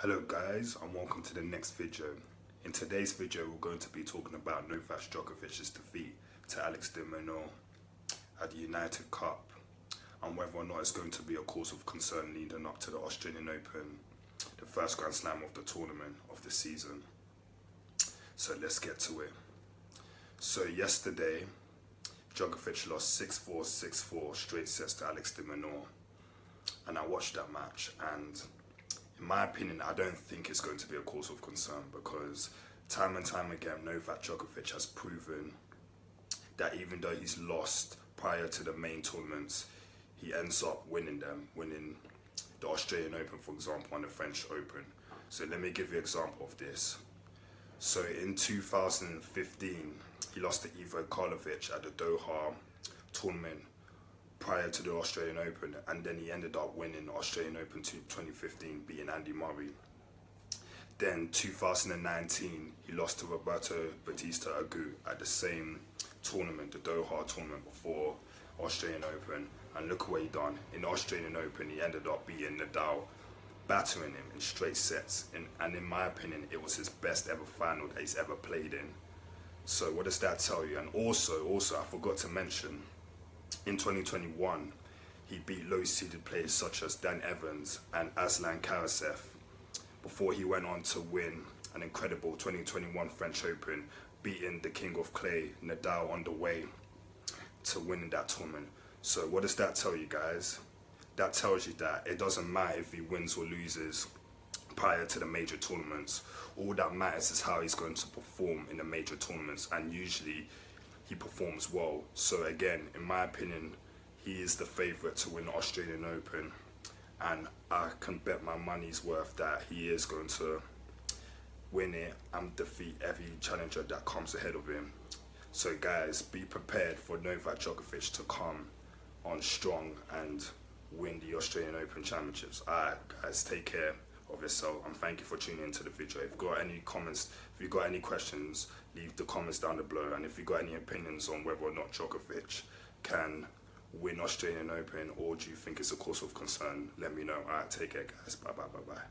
Hello guys, and welcome to the next video. In today's video we're going to be talking about Novak Djokovic's defeat to Alex De Minaur at the United Cup and whether or not it's going to be a cause of concern leading up to the Australian Open, the first Grand Slam of the tournament of the season. So let's get to it. So yesterday Djokovic lost 6-4, 6-4 straight sets to Alex De Minaur, and I watched that match, and in my opinion, I don't think it's going to be a cause of concern because time and time again, Novak Djokovic has proven that even though he's lost prior to the main tournaments, he ends up winning the Australian Open, for example, and the French Open. So let me give you an example of this. So in 2015, he lost to Ivo Karlovic at the Doha tournament prior to the Australian Open, and then he ended up winning the Australian Open 2015, beating Andy Murray. Then 2019, he lost to Roberto Bautista Agut at the same tournament, the Doha tournament before Australian Open, and look what he done. In the Australian Open, he ended up beating Nadal, battering him in straight sets, and in my opinion, it was his best ever final that he's ever played in. So what does that tell you? And also, I forgot to mention, in 2021, he beat low-seeded players such as Dan Evans and Aslan Karasev before he went on to win an incredible 2021 French Open, beating the King of Clay, Nadal, on the way to winning that tournament. So what does that tell you guys? That tells you that it doesn't matter if he wins or loses prior to the major tournaments. All that matters is how he's going to perform in the major tournaments, and usually he performs well. So again, in my opinion, he is the favourite to win the Australian Open, and I can bet my money's worth that he is going to win it and defeat every challenger that comes ahead of him. So guys, be prepared for Novak Djokovic to come on strong and win the Australian Open Championships. Alright guys, take care of yourself, and thank you for tuning into the video. If you've got any comments, if you've got any questions, leave the comments down below, and if you've got any opinions on whether or not Djokovic can win Australian Open, or do you think it's a cause of concern, let me know. Alright, take care guys, bye bye bye bye.